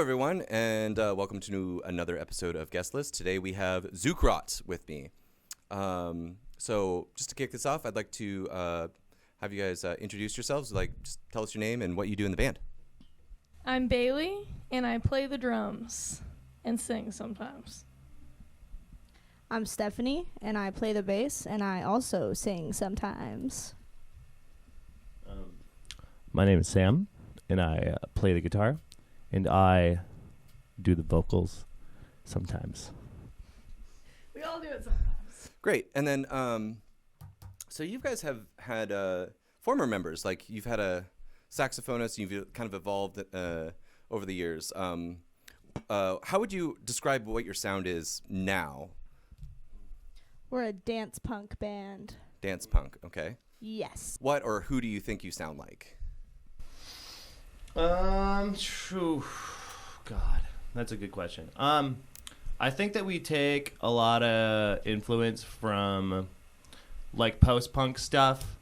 everyone, and welcome to another episode of Guest List. Today we have Zookraught with me. So just to kick this off, I'd like to have you guys introduce yourselves. Just tell us your name and what you do in the band. I'm Bailey, and I play the drums and sing sometimes. I'm Stephanie, and I play the bass, and I also sing sometimes. My name is Sam, and I play the guitar, and I do the vocals sometimes. We all do it sometimes. Great. And then, so you guys have had former members, like you've had a saxophonist, you've kind of evolved over the years. How would you describe what your sound is now? We're a dance punk band. Dance punk, okay. Yes. What or who do you think you sound like? True. God, that's a good question. I think that we take a lot of influence from like post-punk stuff,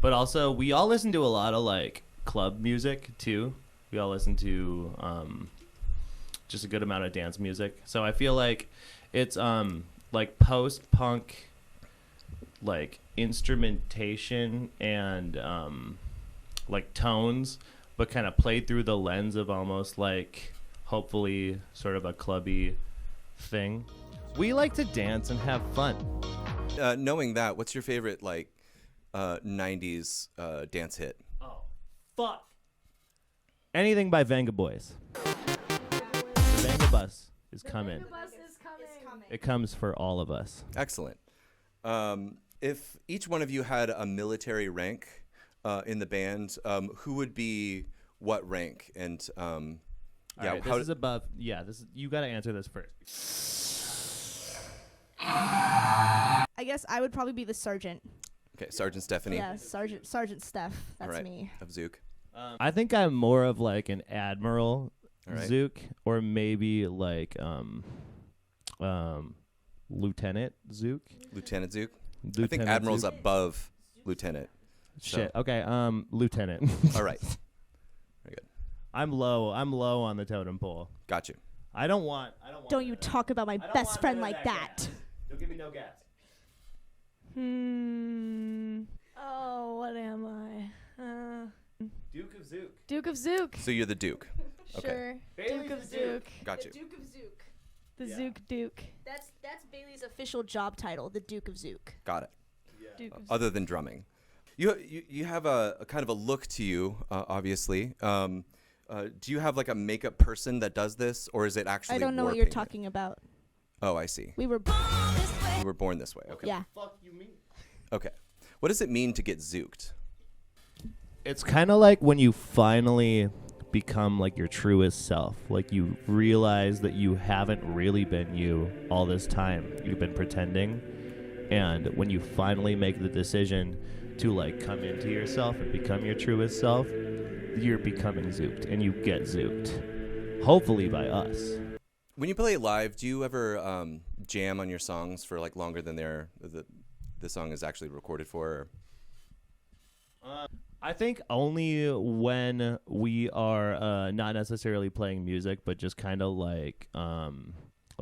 but also we all listen to a lot of like club music too. We all listen to just a good amount of dance music. So I feel like it's like post-punk like instrumentation and like tones, but kind of played through the lens of almost like hopefully sort of a clubby thing. We like to dance and have fun. Knowing that, what's your favorite like 90s dance hit? Oh, fuck. Anything by Venga Boys. The Venga Bus is coming. The bus is coming. It comes for all of us. Excellent. If each one of you had a military rank in the band, who would be what rank? And All right, this is above. Yeah, this is, you got to answer this first. I guess I would probably be the sergeant. Okay, Sergeant Stephanie. Yeah, Sergeant Steph. That's All right. me. Of Zook. I think I'm more of like an Admiral All right. Zook, or maybe like Lieutenant Zook. Lieutenant Zook. I think Lieutenant Admiral's Zook. above Lieutenant. Shit. Okay. Lieutenant. All right. Very good. I'm low on the totem pole. Got you. I don't want. Don't you talk about my best friend like that. Gas. Don't give me no gas. Oh, what am I? Duke of Zook. Duke of Zook. So you're the Duke. Okay. Sure. Bailey's Duke of the Duke. Zook. Got you. Duke of Zook. The Yeah. Zook Duke. That's Bailey's official job title, the Duke of Zook. Got it. Duke of Zook. Other than drumming, you have a kind of a look to you, obviously. Do you have like a makeup person that does this, or is it actually? I don't know what you're talking about. Oh, I see. We were You were born this way. Okay. Yeah. Fuck you mean? Okay. What does it mean to get zooked? It's kind of like when you finally become like your truest self. Like you realize that you haven't really been you all this time. You've been pretending. And when you finally make the decision to like come into yourself and become your truest self, you're becoming zooked, and you get zooked. Hopefully by us. When you play live, do you ever jam on your songs for like longer than the song is actually recorded for? I think only when we are not necessarily playing music, but just kind of like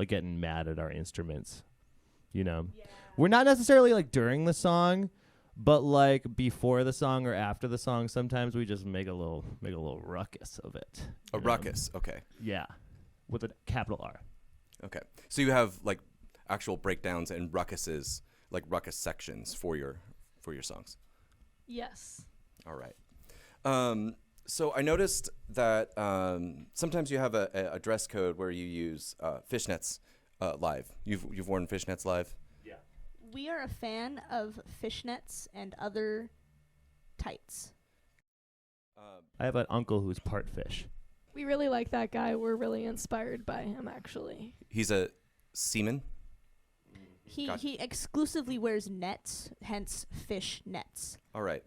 getting mad at our instruments. You know, we're not necessarily like during the song, but like before the song or after the song. Sometimes we just make a little ruckus of it. A ruckus. Okay. Yeah, with a capital R. Okay. So you have like actual breakdowns and ruckuses, like ruckus sections for your songs. Yes. All right. So I noticed that sometimes you have a dress code where you use fishnets live. You've worn fishnets live? Yeah. We are a fan of fishnets and other tights. I have an uncle who's part fish. We really like that guy. We're really inspired by him, actually. He's a seaman? He exclusively wears nets, hence fish nets. All right.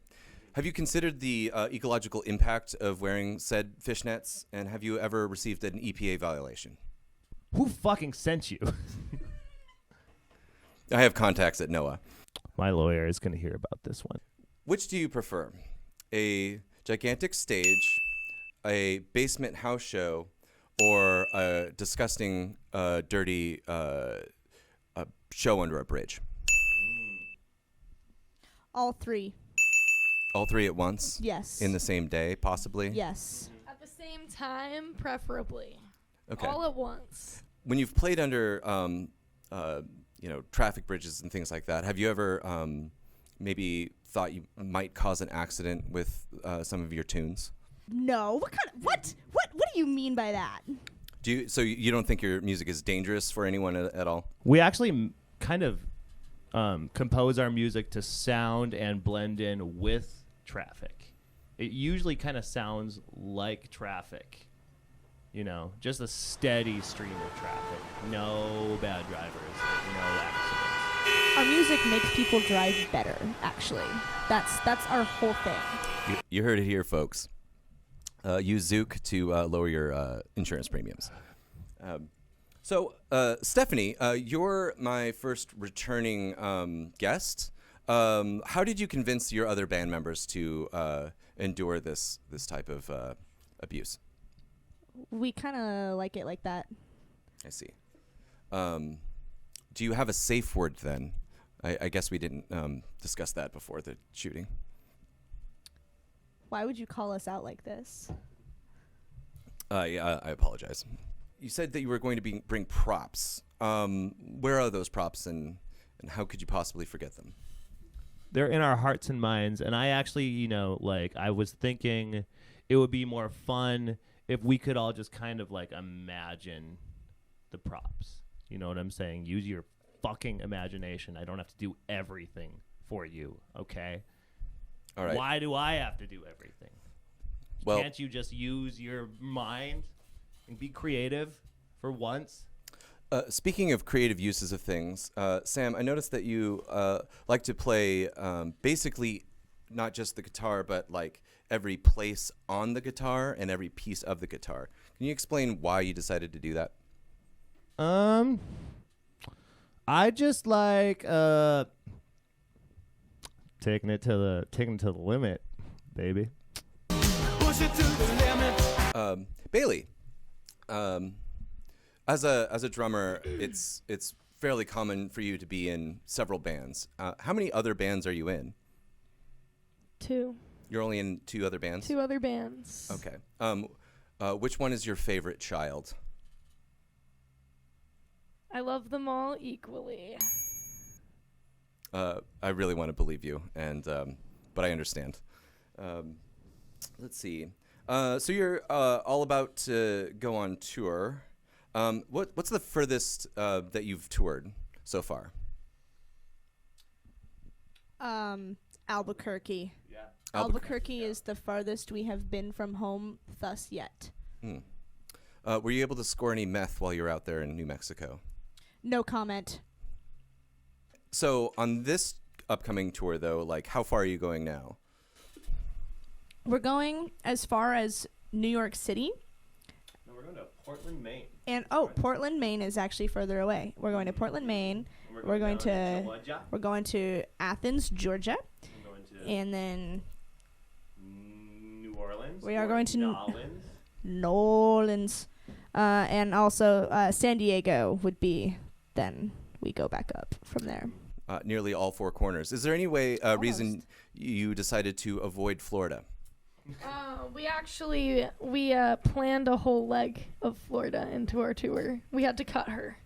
Have you considered the ecological impact of wearing said fishnets, and have you ever received an EPA violation? Who fucking sent you? I have contacts at NOAA. My lawyer is going to hear about this one. Which do you prefer? A gigantic stage, a basement house show, or a disgusting, dirty show under a bridge? All three. All three at once? Yes. In the same day, possibly? Yes. At the same time, preferably. Okay. All at once. When you've played under, traffic bridges and things like that, have you ever maybe thought you might cause an accident with some of your tunes? No. What do you mean by that? So you don't think your music is dangerous for anyone at all? We actually kind of compose our music to sound and blend in with traffic. It usually kind of sounds like traffic. Just a steady stream of traffic. No bad drivers, no accidents. Our music makes people drive better, actually. That's our whole thing. You heard it here, folks. Use Zook to lower your insurance premiums. So, Stephanie, you're my first returning guest. How did you convince your other band members to endure this type of abuse? We kind of like it like that. I see. Do you have a safe word then? I guess we didn't discuss that before the shooting. Why would you call us out like this? Yeah, I apologize. You said that you were going to bring props. Where are those props, and how could you possibly forget them? They're in our hearts and minds, and I actually, I was thinking it would be more fun if we could all just kind of imagine the props. You know what I'm saying? Use your fucking imagination. I don't have to do everything for you, okay? All right. Why do I have to do everything? Well, can't you just use your mind and be creative for once? Speaking of creative uses of things, Sam, I noticed that you like to play basically not just the guitar, but every place on the guitar and every piece of the guitar. Can you explain why you decided to do that? I just taking it to the limit, baby. Push it to the limit. Bailey, as a drummer, it's fairly common for you to be in several bands. How many other bands are you in? 2. You're only in 2 other bands? 2 other bands. Okay. Which one is your favorite child? I love them all equally. I really want to believe you, but I understand. Let's see. So you're all about to go on tour. What's the furthest that you've toured so far? Albuquerque. Yeah. Albuquerque is the farthest we have been from home thus yet. Were you able to score any meth while you were out there in New Mexico? No comment. So on this upcoming tour, though, how far are you going now? We're going as far as New York City. No, we're going to Portland, Maine. And Portland, Maine is actually further away. We're going to Portland, Maine. We're going to Athens, Georgia. We're going to And then New Orleans. we are going to New Orleans. And also San Diego would be then we go back up from there. Nearly all 4 corners. Is there any reason you decided to avoid Florida? We planned a whole leg of Florida into our tour. We had to cut her.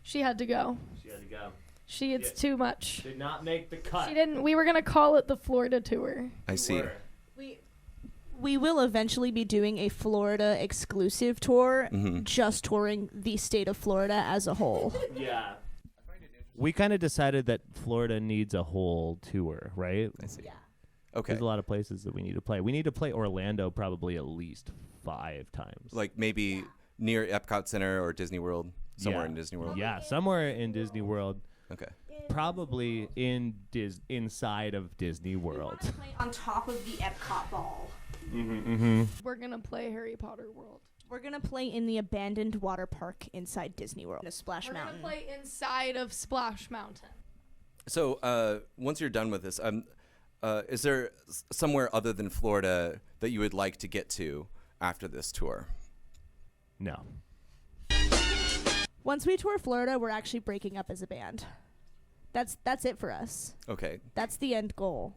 She had to go. It's too much. Did not make the cut. She didn't. We were gonna call it the Florida tour. I see. We will eventually be doing a Florida exclusive tour, Mm-hmm. just touring the state of Florida as a whole. Yeah. We kind of decided that Florida needs a whole tour, right? I see. Yeah. Okay. There's a lot of places that we need to play. We need to play Orlando probably at least 5 times. Maybe near Epcot Center or Disney World, somewhere in Disney World. Yeah, somewhere in Disney World. Okay. Probably inside of Disney World. Play on top of the Epcot ball. We're gonna play Harry Potter World. We're gonna play in the abandoned water park inside Disney World. A Splash We're Mountain. gonna play inside of Splash Mountain. So once you're done with this, is there somewhere other than Florida that you would like to get to after this tour? No. Once we tour Florida, we're actually breaking up as a band. That's it for us. Okay. That's the end goal.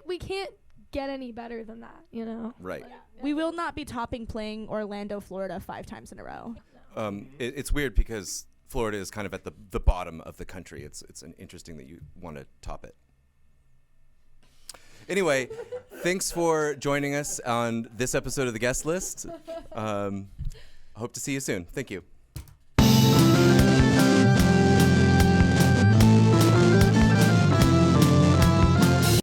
We can't get any better than that, you know? Right. We will not be topping playing Orlando, Florida 5 times in a row. It's weird because Florida is kind of at the bottom of the country. It's interesting that you want to top it. Anyway, thanks for joining us on this episode of The Guest List. Hope to see you soon. Thank you.